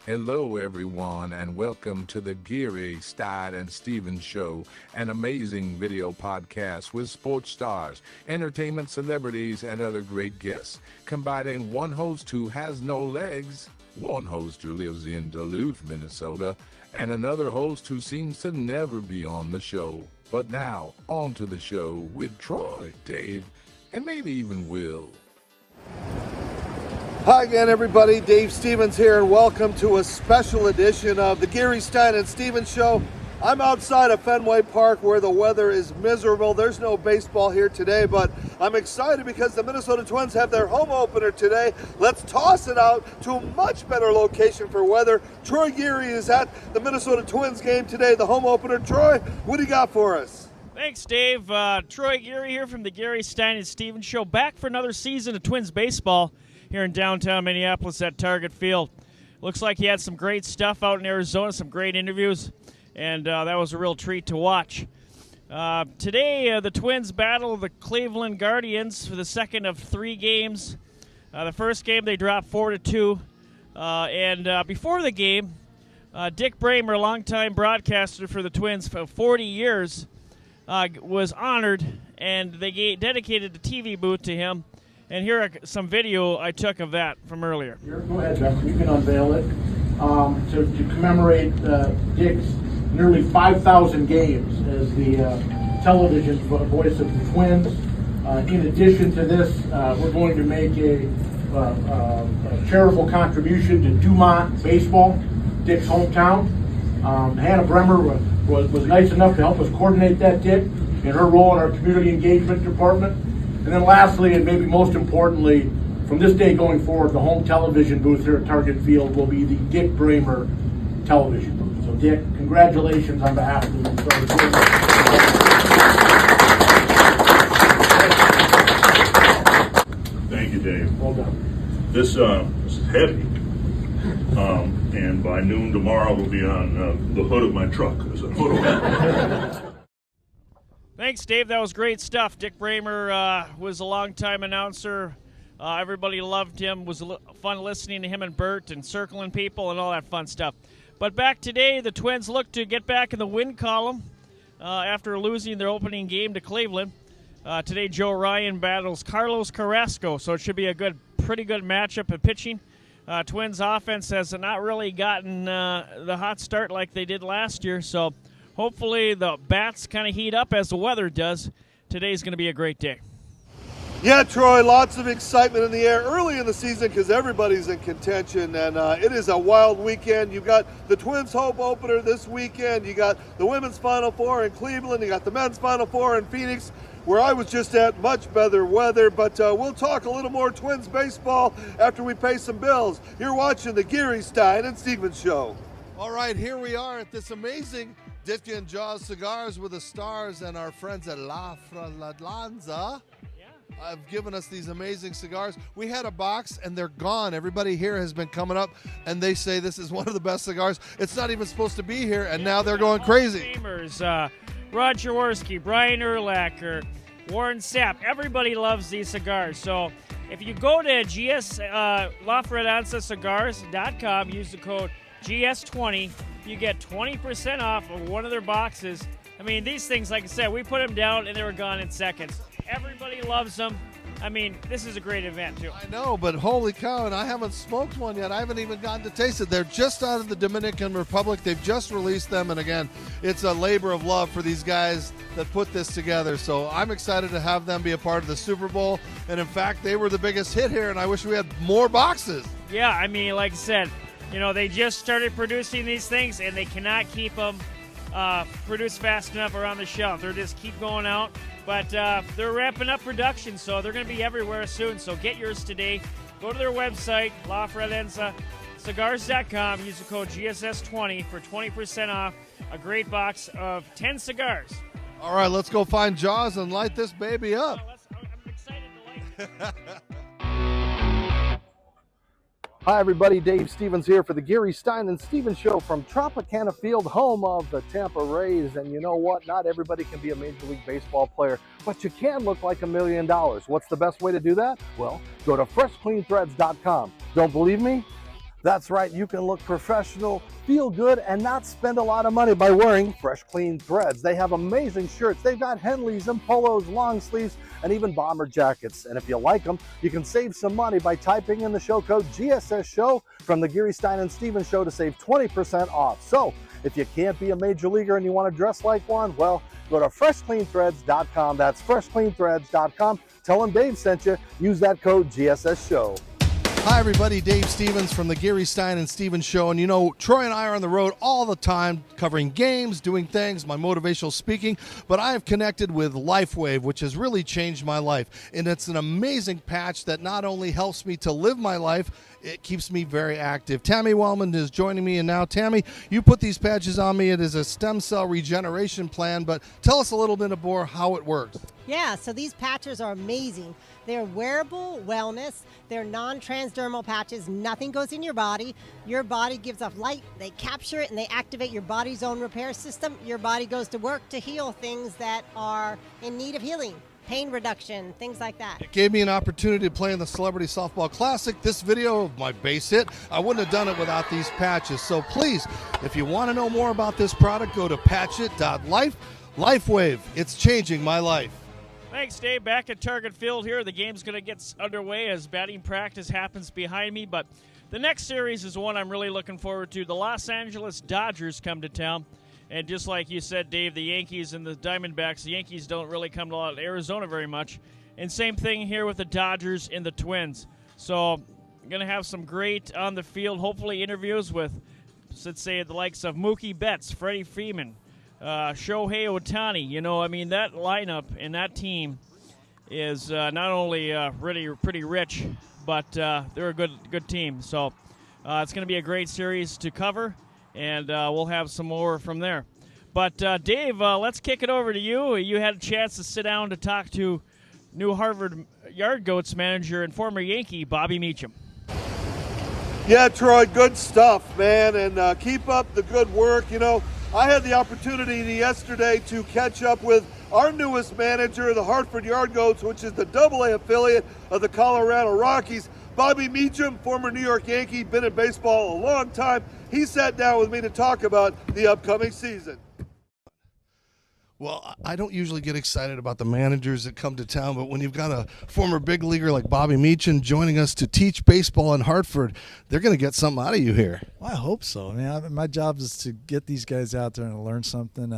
Hello, everyone, and welcome to the Geary Stein and Stevens Show, an amazing video podcast with sports stars, entertainment celebrities, and other great guests, combining one host who has no legs, one host who lives in Duluth, Minnesota, and another host who seems to never be on the show. But now, on to the show with Troy, Dave, and maybe even Will. Hi again, everybody. Dave Stevens here, and welcome to a special edition of the Geary Stein and Stevens Show. I'm outside of Fenway Park where the weather is miserable. There's no baseball here today, but I'm excited because the Minnesota Twins have their home opener today. Let's toss it out to a much better location for weather. Troy Geary is at the Minnesota Twins game today, the home opener. Troy, what do you got for us? Thanks, Dave. Troy Geary here from the Geary Stein and Stevens Show, back for another season of Twins baseball here in downtown Minneapolis at Target Field. Looks like he had some great stuff out in Arizona, some great interviews, and that was a real treat to watch. Today, the Twins battle the Cleveland Guardians for the second of three games. The first game they dropped 4-2, and before the game, Dick Bremer, longtime broadcaster for the Twins for 40 years, was honored, and they dedicated the TV booth to him. And here are some video I took of that from earlier. Go ahead, Jeff. You can unveil it. To commemorate Dick's nearly 5,000 games as the television voice of the Twins. In addition to this, we're going to make a charitable contribution to Dumont Baseball, Dick's hometown. Hannah Bremer was nice enough to help us coordinate that, Dick, in her role in our community engagement department. And then lastly, and maybe most importantly, from this day going forward, the home television booth here at Target Field will be the Dick Bremer television booth. So Dick, congratulations on behalf of the Minnesota Twins. Thank you, Dave. Well done. This is heavy. And by noon tomorrow, we'll be on the hood of my truck as a photo. Thanks, Dave. That was great stuff. Dick Bremer was a longtime announcer. Everybody loved him. It was fun listening to him and Bert and circling people and all that fun stuff. But back today, the Twins look to get back in the win column after losing their opening game to Cleveland. Today, Joe Ryan battles Carlos Carrasco, so it should be a pretty good matchup at pitching. Twins offense has not really gotten the hot start like they did last year, so hopefully the bats kind of heat up as the weather does. Today's going to be a great day. Yeah, Troy, lots of excitement in the air early in the season because everybody's in contention, and it is a wild weekend. You've got the Twins home opener this weekend. You got the women's Final Four in Cleveland. You got the men's Final Four in Phoenix, where I was just at. Much better weather, but we'll talk a little more Twins baseball after we pay some bills. You're watching the Geary Stein and Stevens Show. All right, here we are at this amazing Dick and Jaws Cigars with the stars and our friends at La Fratellanza have given us these amazing cigars. We had a box and they're gone. Everybody here has been coming up and they say this is one of the best cigars. It's not even supposed to be here, and now they're going crazy. Rod Jaworski, Brian Urlacher, Warren Sapp. Everybody loves these cigars. So if you go to LaFratellanzaCigars.com, use the code GS20, you get 20% off of one of their boxes. I mean, these things, like I said, we put them down and they were gone in seconds. Everybody loves them. I mean, this is a great event, too. I know, but holy cow, and I haven't smoked one yet. I haven't even gotten to taste it. They're just out of the Dominican Republic. They've just released them, and again, it's a labor of love for these guys that put this together. So I'm excited to have them be a part of the Super Bowl, and in fact, they were the biggest hit here, and I wish we had more boxes. Yeah, I mean, like I said, you know, they just started producing these things, and they cannot keep them produced fast enough around the shelf. They're just keep going out. But they're ramping up production, so they're going to be everywhere soon. So get yours today. Go to their website, LaFratellanzaCigars.com. Use the code GSS20 for 20% off a great box of 10 cigars. All right, let's go find Jaws and light this baby up. I'm excited to light it. Hi, everybody. Dave Stevens here for the Geary Stein and Stevens Show from Tropicana Field, home of the Tampa Rays. And you know what? Not everybody can be a Major League Baseball player, but you can look like $1 million. What's the best way to do that? Well, go to FreshCleanThreads.com. Don't believe me? That's right, you can look professional, feel good, and not spend a lot of money by wearing Fresh Clean Threads. They have amazing shirts. They've got Henleys and polos, long sleeves, and even bomber jackets. And if you like them, you can save some money by typing in the show code GSS Show from the Geary Stein and Stevens Show to save 20% off. So if you can't be a major leaguer and you want to dress like one, well, go to freshcleanthreads.com. That's freshcleanthreads.com. Tell them Dave sent you. Use that code GSS Show. Hi, everybody. Dave Stevens from the Geary Stein and Stevens Show. And you know, Troy and I are on the road all the time covering games, doing things, my motivational speaking. But I have connected with LifeWave, which has really changed my life. And it's an amazing patch that not only helps me to live my life, it keeps me very active. Tammy Wellman is joining me. And now, Tammy, you put these patches on me. It is a stem cell regeneration plan. But tell us a little bit more how it works. Yeah, so these patches are amazing. They're wearable wellness. They're non-transdermal patches. Nothing goes in your body. Your body gives off light. They capture it and they activate your body's own repair system. Your body goes to work to heal things that are in need of healing. Pain reduction, things like that. It gave me an opportunity to play in the Celebrity Softball Classic. This video of my base hit, I wouldn't have done it without these patches. So please, if you want to know more about this product, go to patchit.life. LifeWave, it's changing my life. Thanks, Dave. Back at Target Field here. The game's going to get underway as batting practice happens behind me. But the next series is one I'm really looking forward to. The Los Angeles Dodgers come to town. And just like you said, Dave, the Yankees and the Diamondbacks, the Yankees don't really come to Arizona very much. And same thing here with the Dodgers and the Twins. So I'm going to have some great on the field, hopefully interviews with, let's say, the likes of Mookie Betts, Freddie Freeman, Shohei Ohtani. You know, I mean, that lineup and that team is not only really pretty rich, but they're a good team. So it's going to be a great series to cover, and we'll have some more from there. But Dave, let's kick it over to you. You had a chance to sit down to talk to new Hartford Yard Goats manager and former Yankee Bobby Meacham. Yeah, Troy, good stuff, man, and keep up the good work. You know, I had the opportunity yesterday to catch up with our newest manager, the Hartford Yard Goats, which is the AA affiliate of the Colorado Rockies. Bobby Meacham, former New York Yankee, been in baseball a long time. He sat down with me to talk about the upcoming season. Well, I don't usually get excited about the managers that come to town, but when you've got a former big leaguer like Bobby Meacham joining us to teach baseball in Hartford, they're going to get something out of you here. Well, I hope so. I mean, my job is to get these guys out there and learn something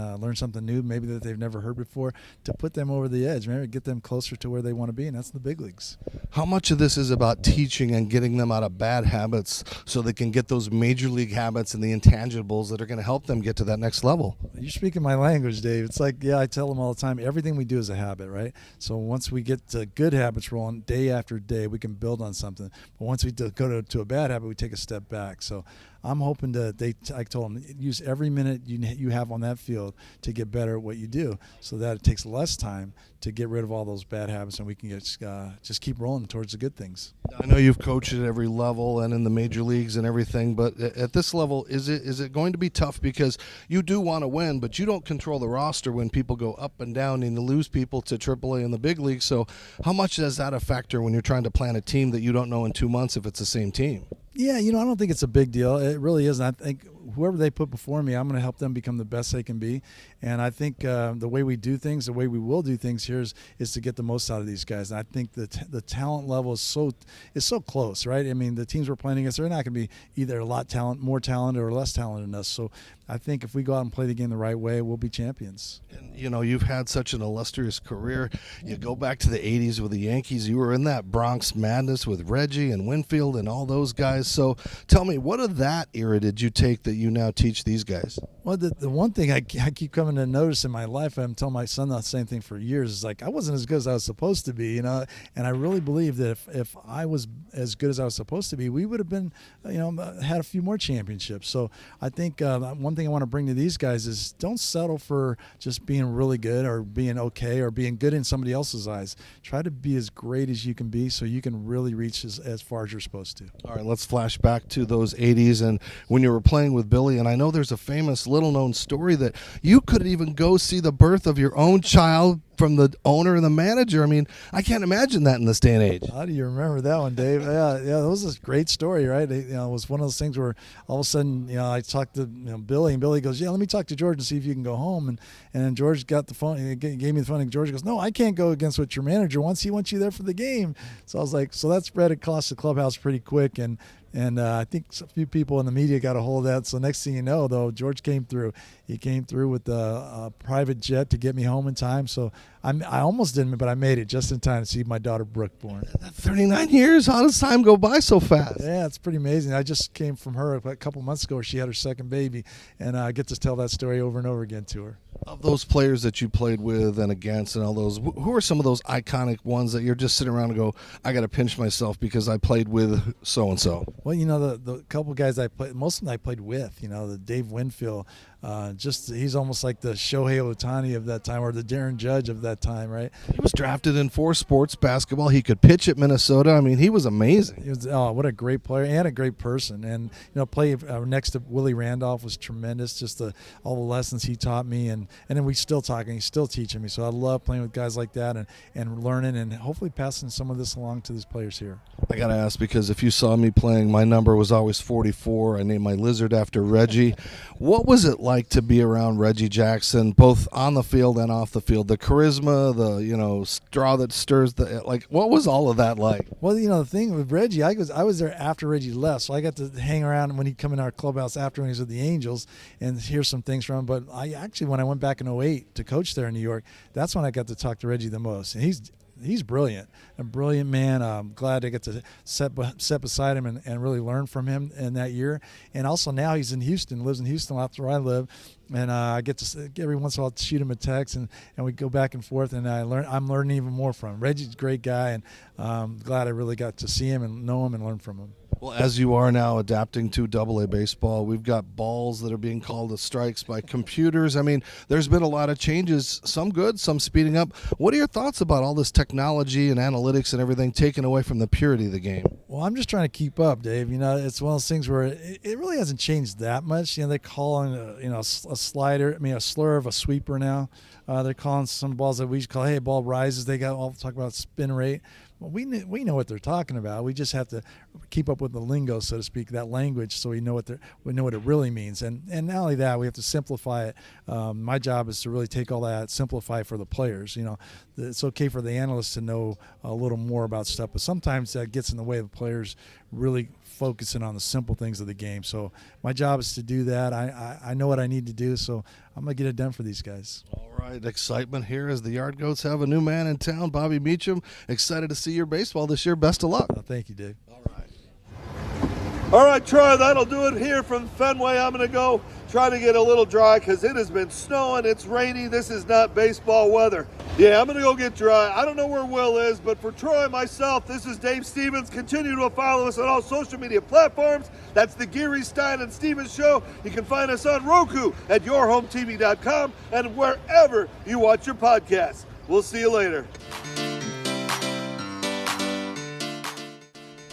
new, maybe that they've never heard before, to put them over the edge, maybe get them closer to where they want to be, and that's the big leagues. How much of this is about teaching and getting them out of bad habits so they can get those major league habits and the intangibles that are going to help them get to that next level? You're speaking my language, Dave. It's like, yeah, I tell them all the time, everything we do is a habit, right? So once we get the good habits rolling day after day, we can build on something. But once we go to a bad habit, we take a step back. So I'm hoping I told them, use every minute you have on that field to get better at what you do, so that it takes less time to get rid of all those bad habits, and we can just keep rolling towards the good things. I know you've coached at every level and in the major leagues and everything, but at this level, is it going to be tough because you do want to win, but you don't control the roster when people go up and down and you lose people to AAA and the big leagues? So how much is that a factor when you're trying to plan a team that you don't know in 2 months if it's the same team? Yeah, I don't think it's a big deal. It really isn't. I think whoever they put before me, I'm going to help them become the best they can be. And I think the way we do things, the way we will do things here is to get the most out of these guys. And I think the talent level is so close, right? I mean, the teams we're playing against, they're not going to be either more talented or less talented than us. So I think if we go out and play the game the right way, we'll be champions. And, you've had such an illustrious career. You go back to the 80s with the Yankees. You were in that Bronx madness with Reggie and Winfield and all those guys. So tell me, what of that era did you take that you now teach these guys? Well, the one thing I keep coming to notice in my life, I'm telling my son the same thing for years, is like I wasn't as good as I was supposed to be, and I really believe that if I was as good as I was supposed to be, we would have been, had a few more championships. So I think one thing I want to bring to these guys is don't settle for just being really good or being okay or being good in somebody else's eyes. Try to be as great as you can be so you can really reach as far as you're supposed to. All right, let's flash back to those 80s and when you were playing with Billy, and I know there's a famous little-known story that you could even go see the birth of your own child from the owner and the manager. I mean, I can't imagine that in this day and age. How do you remember that one, Dave? Yeah, that was a great story, right? It was one of those things where all of a sudden, I talked to Billy, and Billy goes, "Yeah, let me talk to George and see if you can go home." And then George got the phone, he gave me the phone, and George goes, "No, I can't go against what your manager wants. He wants you there for the game." So I was like, so that spread across the clubhouse pretty quick, and I think a few people in the media got a hold of that. So next thing you know, though, George came through. He came through with a private jet to get me home in time. So I almost didn't, but I made it just in time to see my daughter Brooke born. 39 years. How does time go by so fast? Yeah, it's pretty amazing. I just came from her a couple months ago where she had her second baby, and I get to tell that story over and over again to her. Of those players that you played with and against and all those, who are some of those iconic ones that you're just sitting around and go, I got to pinch myself because I played with so-and-so? Well, the couple guys I played, most of them I played with, the Dave Winfield, he's almost like the Shohei Ohtani of that time, or the Darren Judge of that time, right? He was drafted in 4 sports basketball. He could pitch at Minnesota. I mean, he was amazing. He was, what a great player and a great person. And, play next to Willie Randolph was tremendous, just all the lessons he taught me. And then we still talk, and he's still teaching me. So I love playing with guys like that and learning and hopefully passing some of this along to these players here. I got to ask, because if you saw me playing, my number was always 44. I named my lizard after Reggie. What was it like to be around Reggie Jackson, both on the field and off the field? The charisma, the straw that stirs what was all of that like? Well, the thing with Reggie, I was there after Reggie left, so I got to hang around when he'd come in our clubhouse after when he was with the Angels and hear some things from him. But when I went back in 2008 to coach there in New York, that's when I got to talk to Reggie the most. And he's brilliant, a brilliant man. I'm glad I get to sit beside him and really learn from him in that year. And also now he's in Houston, lives in Houston after where I live. And I get to every once in a while shoot him a text, and we go back and forth, and I'm learning even more from him. Reggie's a great guy, and I'm glad I really got to see him and know him and learn from him. Well, as you are now adapting to AA baseball, we've got balls that are being called as strikes by computers. I mean, there's been a lot of changes, some good, some speeding up. What are your thoughts about all this technology and analytics and everything taken away from the purity of the game? Well, I'm just trying to keep up, Dave. It's one of those things where it really hasn't changed that much. They call a slider, a slur of a sweeper now. They're calling some balls that we call, hey, ball rises. They got all talk about spin rate. Well, we know what they're talking about. We just have to keep up with the lingo, so to speak, that language, so we know what it really means. And not only that, we have to simplify it. My job is to really take all that, simplify for the players. It's okay for the analysts to know a little more about stuff, but sometimes that gets in the way of the players really focusing on the simple things of the game. So my job is to do that. I know what I need to do, so I'm going to get it done for these guys. All right, excitement here as the Yard Goats have a new man in town, Bobby Meacham. Excited to see your baseball this year. Best of luck. Thank you, Dave. All right, Troy, that'll do it here from Fenway. I'm going to go try to get a little dry because it has been snowing. It's rainy. This is not baseball weather. Yeah, I'm going to go get dry. I don't know where Will is, but for Troy, myself, this is Dave Stevens. Continue to follow us on all social media platforms. That's the Geary Stein and Stevens Show. You can find us on Roku at Yourhometv.com and wherever you watch your podcasts. We'll see you later.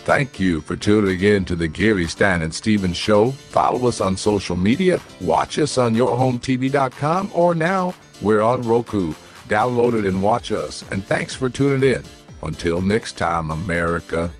Thank you for tuning in to the Geary Stein and Stevens Show. Follow us on social media. Watch us on Yourhometv.com, or now we're on Roku. Download it and watch us. And thanks for tuning in. Until next time, America.